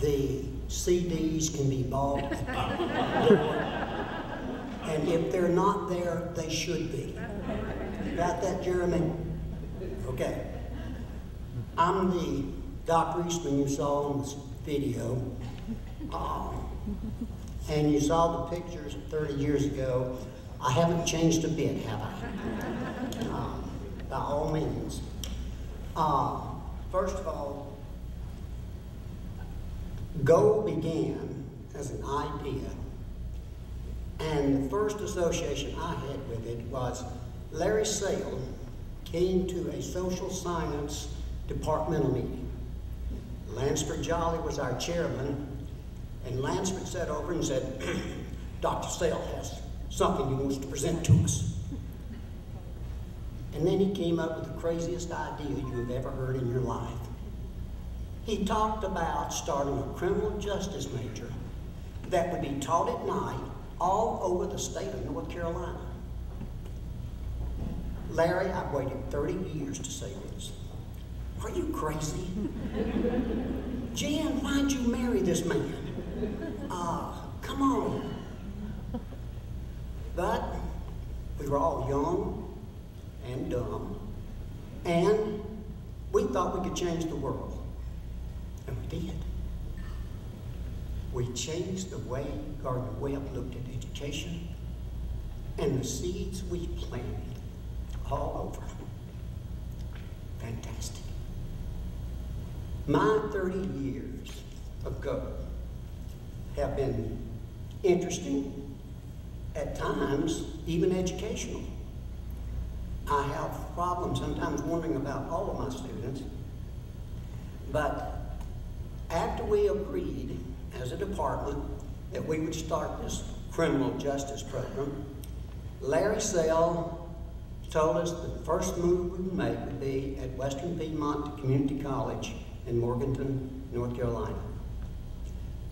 The CDs can be bought at the door, and if they're not there, they should be. Got that, Jeremy? Okay. I'm the Dr. Eastman you saw in this video, and you saw the pictures 30 years ago. I haven't changed a bit, have I? By all means. First of all, GO began as an idea, and the first association I had with it was Larry Sale came to a social science departmental meeting. Lansford Jolly was our chairman, and Lansford sat over and said, Dr. Sale has something he wants to present to us. And then he came up with the craziest idea you have ever heard in your life. He talked about starting a criminal justice major that would be taught at night all over the state of North Carolina. Larry, I've waited 30 years to say this. Are you crazy? Jan, why'd you marry this man? Come on. But we were all young and dumb, and we thought we could change the world. And we did. We changed the way Gardner-Webb looked at education, and the seeds we planted all over. Fantastic. My 30 years ago have been interesting, at times even educational. I have problems sometimes wondering about all of my students, but after we agreed as a department that we would start this criminal justice program, Larry Sale told us the first move we would make would be at Western Piedmont Community College in Morganton, North Carolina.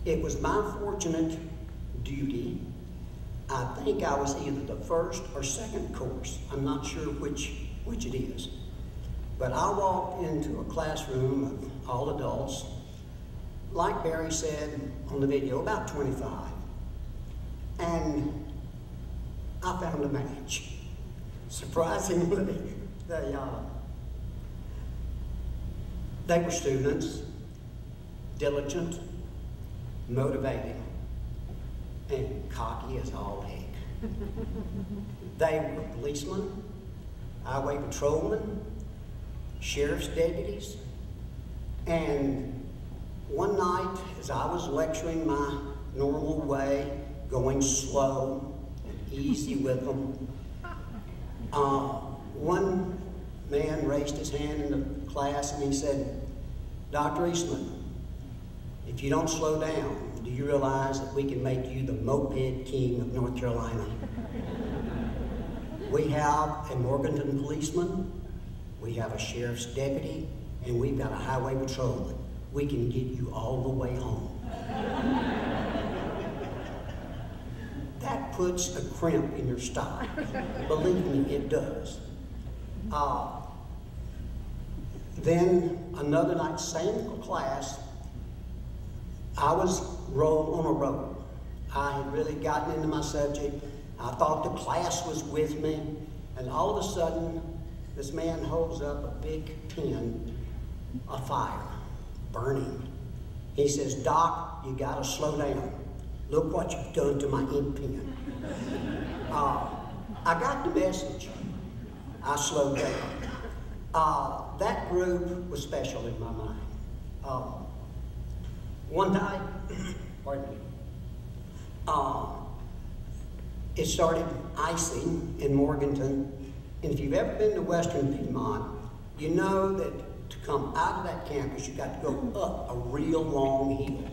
It was my fortunate duty. I think I was either the first or second course. I'm not sure which it is. But I walked into a classroom of all adults, like Barry said on the video, about 25. And I found a match. Surprisingly, they were students, diligent, motivating, and cocky as all heck. They were policemen, highway patrolmen, sheriff's deputies, and one night as I was lecturing my normal way, going slow and easy with them, one man raised his hand in the class and he said, Dr. Eastman, if you don't slow down, do you realize that we can make you the moped king of North Carolina? We have a Morganton policeman, we have a sheriff's deputy, and we've got a highway patrolman. We can get you all the way home. That puts a crimp in your style. Believe me, it does. Then another night, same class, I was on a roll. I had really gotten into my subject. I thought the class was with me, and all of a sudden, this man holds up a big pen, a fire, burning. He says, Doc, you gotta slow down. Look what you've done to my ink pen. I got the message. I slowed down. That group was special in my mind. One night, pardon me, it started icing in Morganton, and if you've ever been to Western Piedmont, you know that to come out of that campus, you got to go up a real long hill.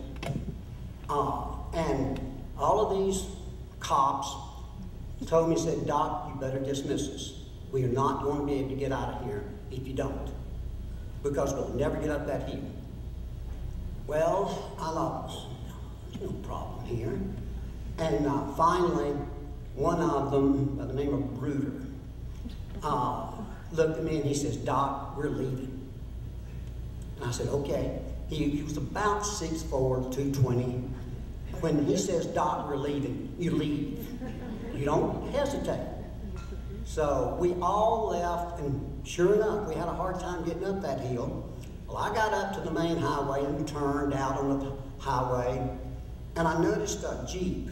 And all of these cops told me, said, Doc, you better dismiss us. We are not going to be able to get out of here if you don't, because we'll never get up that hill. Well, I thought, oh, no, there's no problem here. And finally, one of them, by the name of Bruder, looked at me and he says, Doc, we're leaving. And I said, okay. He was about 6'4", 220. When he says, "Doc, we're leaving," you leave. You don't hesitate. So we all left, and sure enough, we had a hard time getting up that hill. Well, I got up to the main highway and turned out on the highway, and I noticed a Jeep.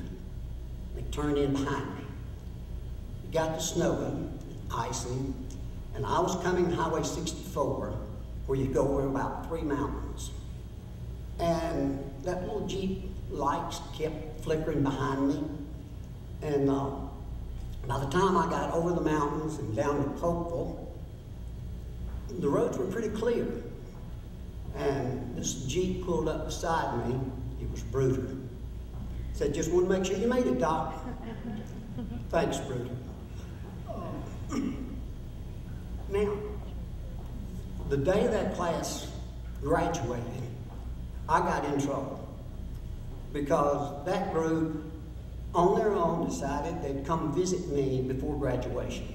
It turned in behind me. It got to snowing, icing, and I was coming Highway 64, where you go over about 3 mountains. And that little Jeep lights kept flickering behind me. And by the time I got over the mountains and down to Polkville, the roads were pretty clear. And this Jeep pulled up beside me. It was Bruder. Said, "Just want to make sure you made it, Doc." Thanks, Bruder. Now, the day that class graduated, I got in trouble because that group, on their own, decided they'd come visit me before graduation.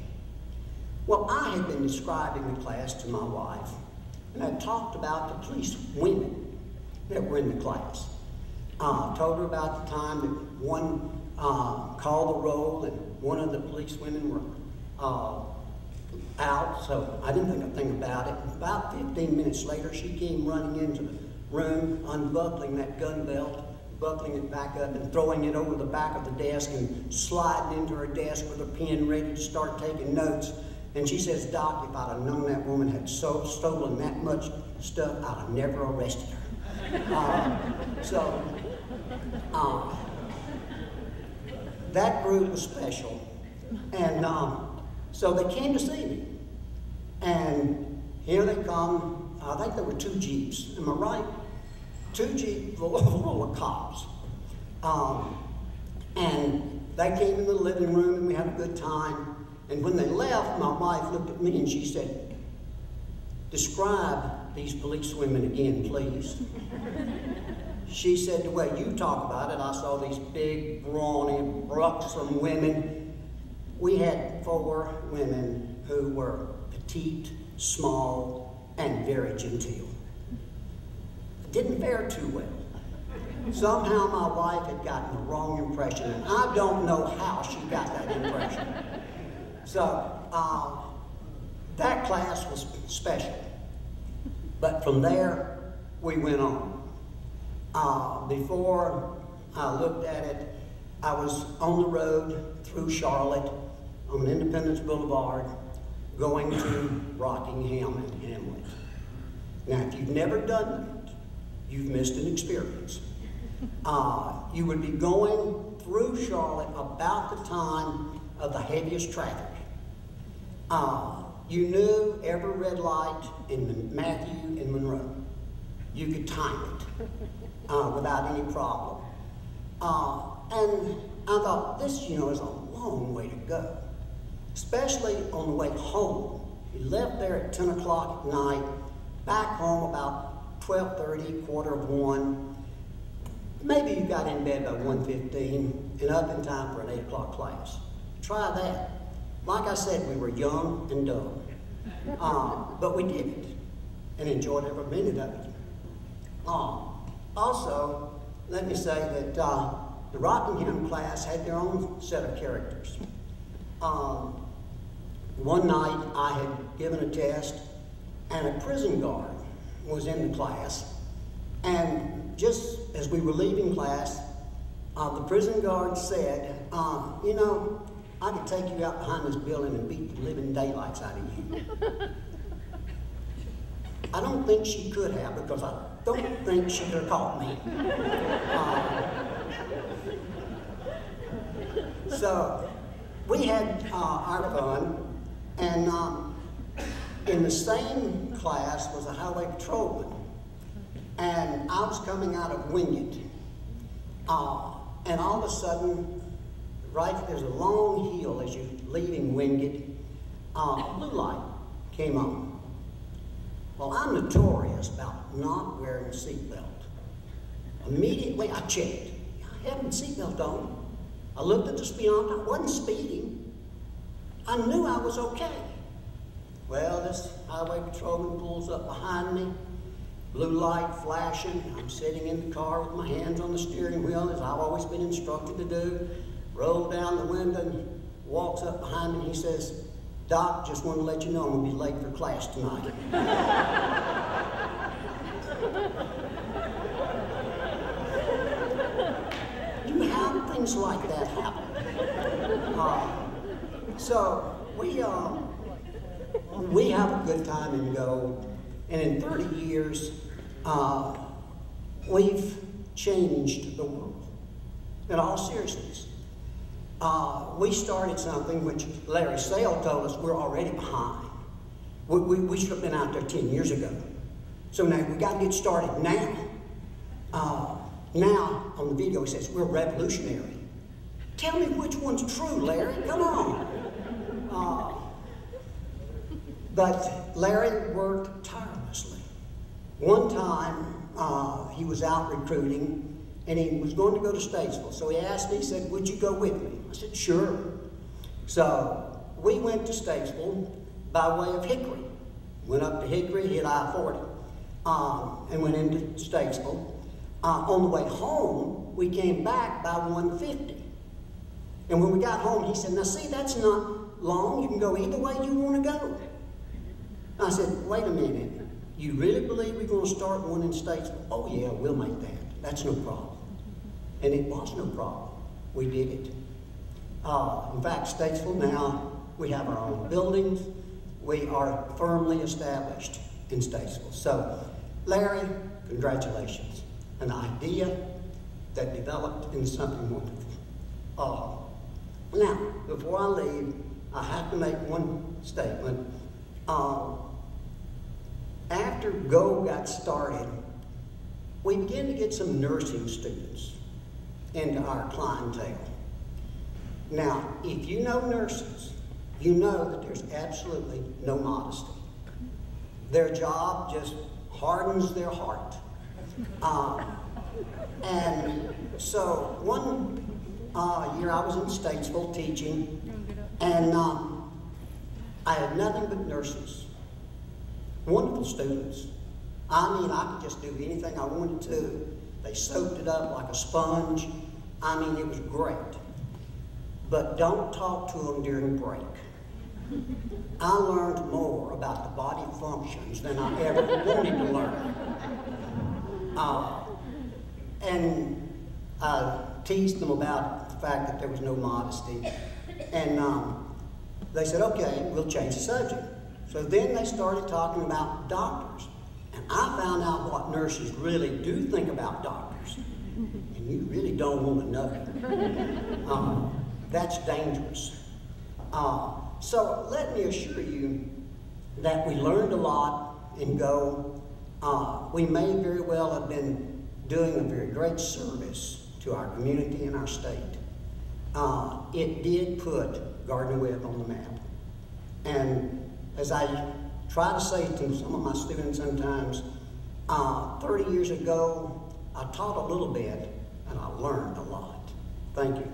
Well, I had been describing the class to my wife, and I talked about the police women that were in the class. I told her about the time that one called the roll and one of the police women were out, so I didn't think a thing about it. About 15 minutes later, she came running into the room, unbuckling that gun belt, buckling it back up and throwing it over the back of the desk and sliding into her desk with a pen ready to start taking notes. And she says, "Doc, if I'd have known that woman had stolen that much stuff, I'd have never arrested her." That group was special. And so they came to see me. And here they come. I think there were 2 Jeeps. Am I right? 2 Jeeps full of cops. And they came in the living room and we had a good time. And when they left, my wife looked at me and she said, "Describe these police women again, please." She said, "The way you talk about it, I saw these big, brawny, buxom women." We had 4 women who were petite, small, and very genteel. It didn't fare too well. Somehow my wife had gotten the wrong impression, and I don't know how she got that impression. So that class was special. But from there, we went on. Before I looked at it, I was on the road through Charlotte on Independence Boulevard going to Rockingham and Hamlet. Now, if you've never done it, you've missed an experience. You would be going through Charlotte about the time of the heaviest traffic. You knew every red light in Matthew and Monroe. You could time it without any problem. And I thought, this, is a long way to go, especially on the way home. You left there at 10 o'clock at night, back home about 12:30, 1:45. Maybe you got in bed by 1:15 and up in time for an 8 o'clock class. Try that. Like I said, we were young and dumb. But we did it and enjoyed every minute of it. Also, let me say that the Rockingham class had their own set of characters. One night I had given a test and a prison guard was in the class, and just as we were leaving class, the prison guard said, I could take you out behind this building and beat the living daylights out of you. I don't think she could have, because I don't think she could have caught me. So we had our fun, and in the same class was a highway patrolman, and I was coming out of Wingate, and all of a sudden, there's a long hill as you're leaving Wingate, blue light came on. Well, I'm notorious about not wearing a seatbelt. Immediately I checked. I had my seatbelt on. I looked at the speedometer. I wasn't speeding. I knew I was okay. Well, this highway patrolman pulls up behind me, blue light flashing. I'm sitting in the car with my hands on the steering wheel, as I've always been instructed to do. Roll down the window, and walks up behind me, and he says, "Doc, just want to let you know I'm going to be late for class tonight." You have things like that happen. So we have a good time and go, and in 30 years, we've changed the world. In all seriousness, we started something which Larry Sale told us we're already behind. We should have been out there 10 years ago. So now we got to get started now. Now on the video it says we're revolutionary. Tell me which one's true, Larry. Come on. But Larry worked tirelessly. One time he was out recruiting, and he was going to go to Statesville. So he asked me, he said, "Would you go with me?" I said, "Sure." So we went to Statesville by way of Hickory. Went up to Hickory, hit I-40, and went into Statesville. On the way home, we came back by 150. And when we got home, he said, "Now see, that's not long. You can go either way you want to go." I said, "Wait a minute. You really believe we're going to start one in Statesville?" "Oh yeah, we'll make that. That's no problem." And it was no problem. We did it. In fact, Statesville now, we have our own buildings. We are firmly established in Statesville. So, Larry, congratulations. An idea that developed into something wonderful. Now, before I leave, I have to make one statement. After GO got started, we began to get some nursing students into our clientele. Now, if you know nurses, you know that there's absolutely no modesty. Their job just hardens their heart. And so one year I was in Statesville teaching, and I had nothing but nurses. Wonderful students. I mean, I could just do anything I wanted to. They soaked it up like a sponge. I mean, it was great. But don't talk to them during break. I learned more about the body functions than I ever wanted to learn. And I teased them about the fact that there was no modesty. And they said, "Okay, we'll change the subject." So then they started talking about doctors. And I found out what nurses really do think about doctors. And you really don't want to know. That's dangerous. So let me assure you that we learned a lot in GO. We may very well have been doing a very great service to our community and our state. It did put Gardner-Webb on the map. And as I try to say to some of my students sometimes, 30 years ago, I taught a little bit and I learned a lot. Thank you.